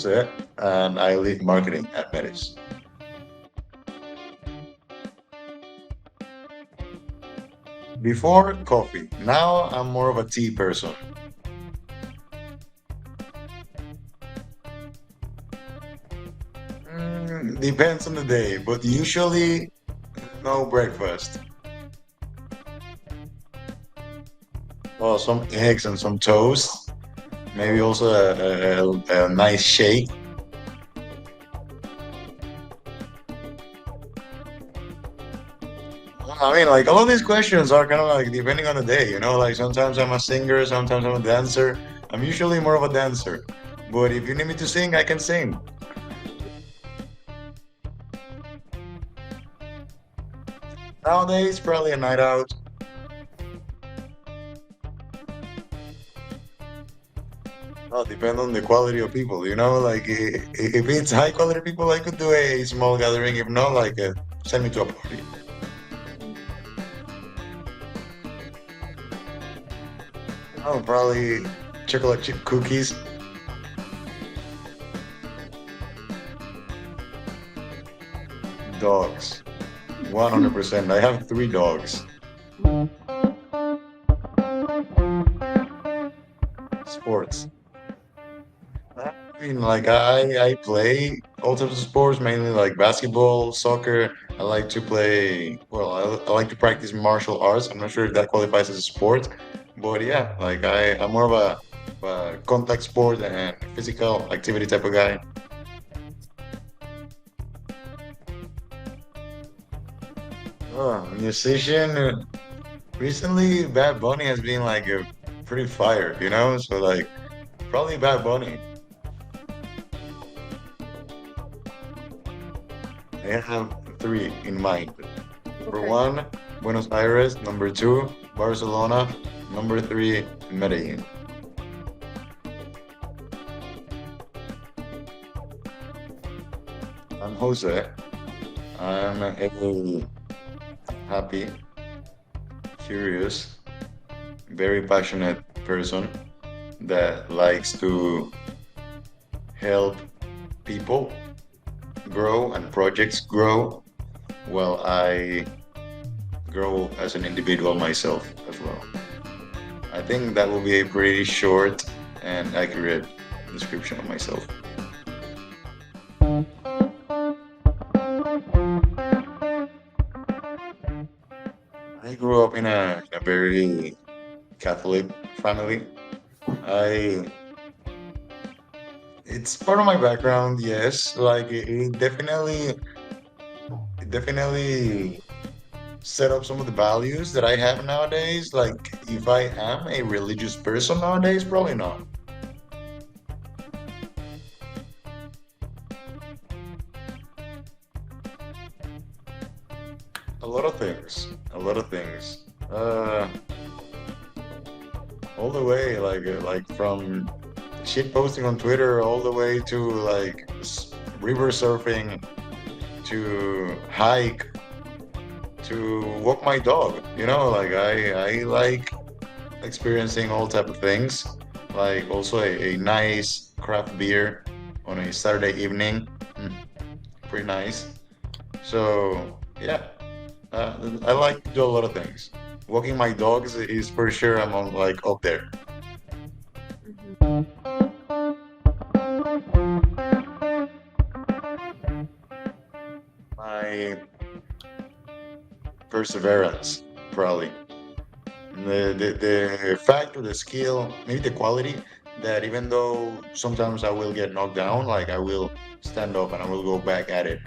Jose, and I lead marketing at Metis. Before coffee, now I'm more of a tea person. Depends on the day, but usually no breakfast. Well, some eggs and some toast. Maybe also a nice shake. I mean, like all of these questions are kind of like depending on the day, like sometimes I'm a singer, sometimes I'm a dancer. I'm usually more of a dancer. But if you need me to sing, I can sing. Nowadays, probably a night out. Well, depend on the quality of people, like if it's high quality people, I could do a small gathering. If not, like send me to a party. Oh, probably chocolate chip cookies. Dogs. 100%. I have three dogs. Sports. I mean, like I play all types of sports, mainly like basketball, soccer. I like to play, well, I like to practice martial arts. I'm not sure if that qualifies as a sport, but yeah, like I'm more of a contact sport and physical activity type of guy. Oh, musician. Recently, Bad Bunny has been like a pretty fire, So like probably Bad Bunny. I have three in mind. Number Okay. one, Buenos Aires. Number two, Barcelona. Number three, Medellin. I'm Jose. I'm a happy, curious, very passionate person that likes to help people grow and projects grow while I grow as an individual myself as well. I think that will be a pretty short and accurate description of myself. I grew up in a very Catholic family. I It's part of my background, yes. Like it definitely set up some of the values that I have nowadays. Like if I am a religious person nowadays, probably not. A lot of things. A lot of things. All the way, like from shit posting on Twitter, all the way to like river surfing, to hike, to walk my dog. Like I like experiencing all type of things. Like also a nice craft beer on a Saturday evening. Mm, pretty nice. So yeah, I like to do a lot of things. Walking my dogs is for sure I'm on like up there. Mhm. My perseverance, probably. The fact or the skill, maybe the quality that even though sometimes I will get knocked down, like I will stand up and I will go back at it.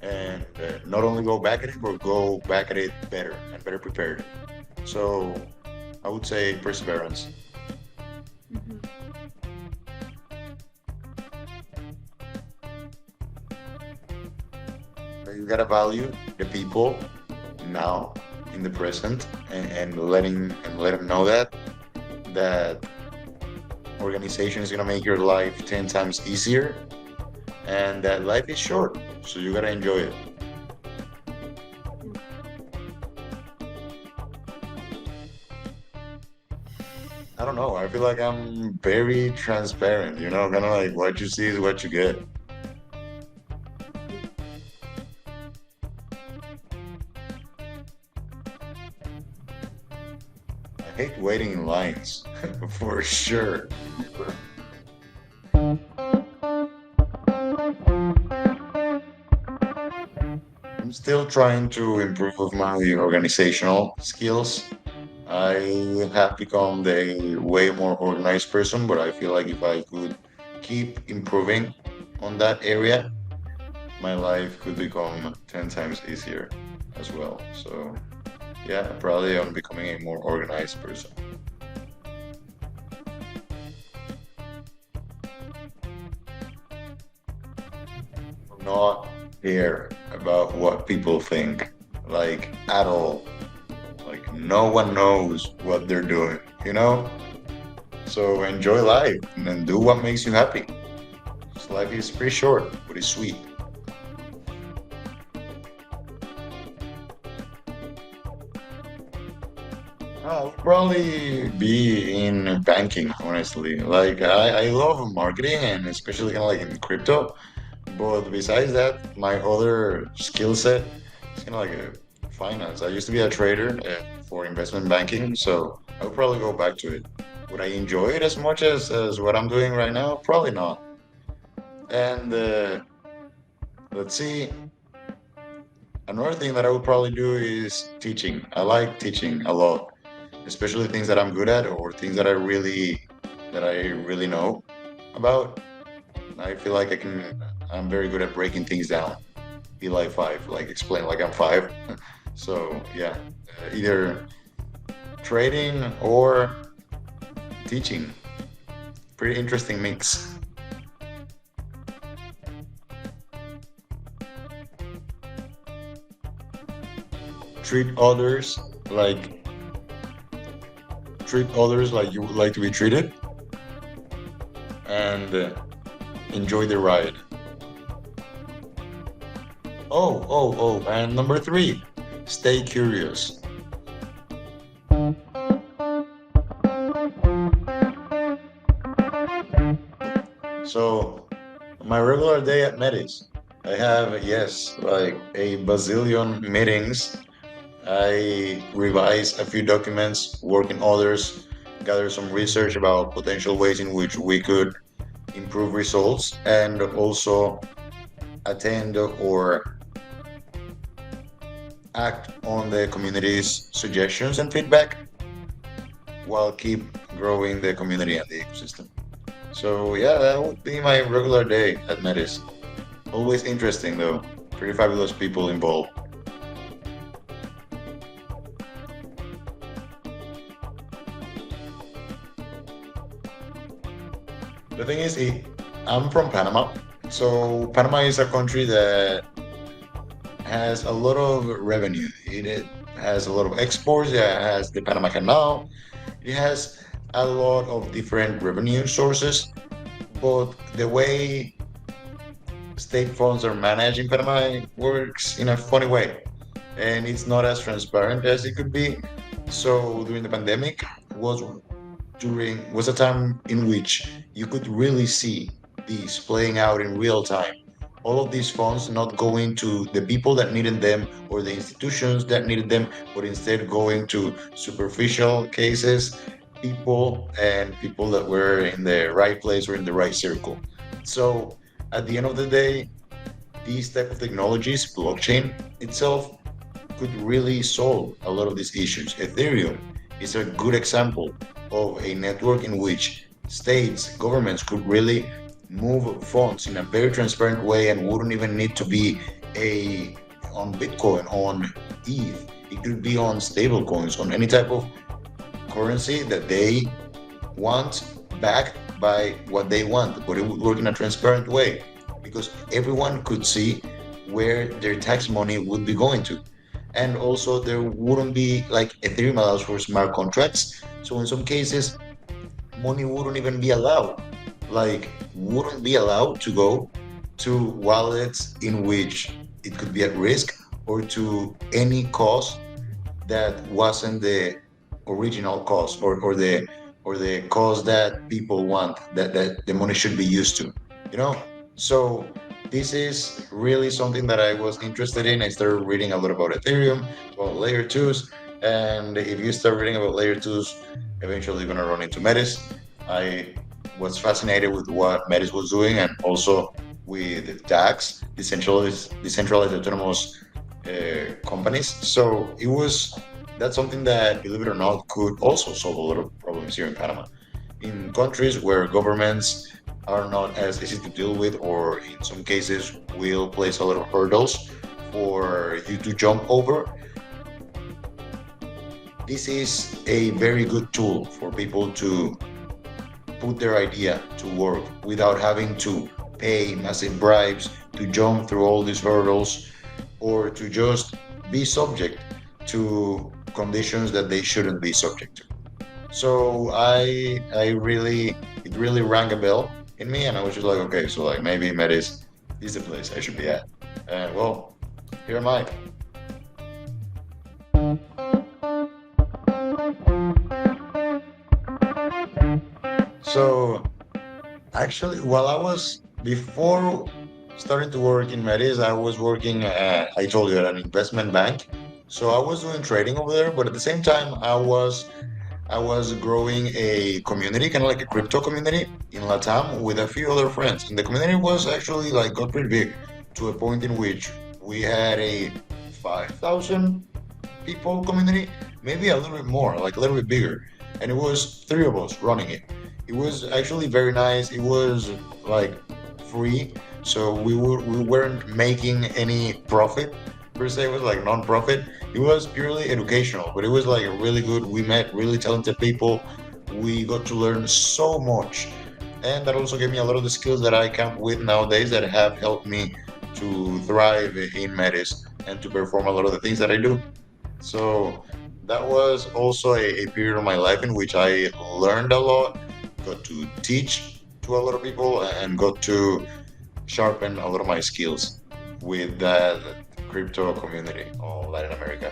And not only go back at it, but go back at it better and better prepared. So I would say perseverance. Mhm. You gotta value the people now in the present and let them know that organization is gonna make your life 10 times easier and that life is short. So you gotta enjoy it. I don't know. I feel like I'm very transparent, kind of like what you see is what you get. I hate waiting in lines for sure. I'm still trying to improve my organizational skills. I have become a way more organized person, but I feel like if I could keep improving on that area, my life could become 10 times easier as well. So, yeah, probably I'm becoming a more organized person. Not care about what people think, like at all. Like no one knows what they're doing, you know? So enjoy life and then do what makes you happy. 'Cause life is pretty short, but it's sweet. I'll probably be in banking, honestly. Like I love marketing and especially kind of like in crypto. But besides that, my other skill set is kind of like finance. I used to be a trader for investment banking, so I would probably go back to it. Would I enjoy it as much as what I'm doing right now? Probably not. And let's see, another thing that I would probably do is teaching. I like teaching a lot, especially things that I'm good at or things that I really know about. I feel like I'm very good at breaking things down. Be like five, like explain like I'm five. So yeah, either trading or teaching. Pretty interesting mix. Treat others like treat others like you would like to be treated, and enjoy the ride. And number three, stay curious. So my regular day at Metis, I have, yes, like a bazillion meetings. I revise a few documents, work in others, gather some research about potential ways in which we could improve results, and also attend or act on the community's suggestions and feedback while keep growing the community and the ecosystem. So yeah, that would be my regular day at Metis. Always interesting though. Pretty fabulous people involved. The thing is, I'm from Panama. So Panama is a country that has a lot of revenue. It has a lot of exports. It has the Panama Canal. It has a lot of different revenue sources. But the way state funds are managed in Panama works in a funny way, and it's not as transparent as it could be. So during the pandemic was was a time in which you could really see these playing out in real time. All of these funds not going to the people that needed them or the institutions that needed them, but instead going to superficial cases, people that were in the right place or in the right circle. So at the end of the day, these type of technologies, blockchain itself, could really solve a lot of these issues. Ethereum is a good example of a network in which states, governments could really move funds in a very transparent way and wouldn't even need to be a on Bitcoin, on ETH. It could be on stable coins, on any type of currency that they want, backed by what they want, but it would work in a transparent way because everyone could see where their tax money would be going to. And also, there wouldn't be like Ethereum allows for smart contracts. So, in some cases, money wouldn't even be allowed, like, wouldn't be allowed to go to wallets in which it could be at risk or to any cost that wasn't the original cost or the or the cause that people want, that the money should be used to, you know? So this is really something that I was interested in. I started reading a lot about Ethereum, about layer twos, and if you start reading about layer twos, eventually you're gonna run into Metis. I was fascinated with what Metis was doing, and also with DAX, decentralized autonomous companies. So it was that's something that, believe it or not, could also solve a lot of problems here in Panama. In countries where governments are not as easy to deal with, or in some cases will place a lot of hurdles for you to jump over, this is a very good tool for people to put their idea to work without having to pay massive bribes to jump through all these hurdles, or to just be subject to conditions that they shouldn't be subject to. So I really it really rang a bell in me, and I was just like, okay, so like maybe Metis is the place I should be at. And well, here am I. So actually, while I was before starting to work in Metis, I was working at, I told you, at an investment bank. So I was doing trading over there, but at the same time, I was growing a community, kind of like a crypto community in Latam with a few other friends. And the community was actually like got pretty big, to a point in which we had a 5,000 people community, maybe a little bit more, like a little bit bigger. And it was three of us running it. It was actually very nice. It was like free, so we weren't making any profit per se. It was like non-profit. It was purely educational, but it was like really good. We met really talented people. We got to learn so much, and that also gave me a lot of the skills that I come with nowadays that have helped me to thrive in Metis and to perform a lot of the things that I do. So that was also a period of my life in which I learned a lot, got to teach to a lot of people, and got to sharpen a lot of my skills with that crypto community of Latin America.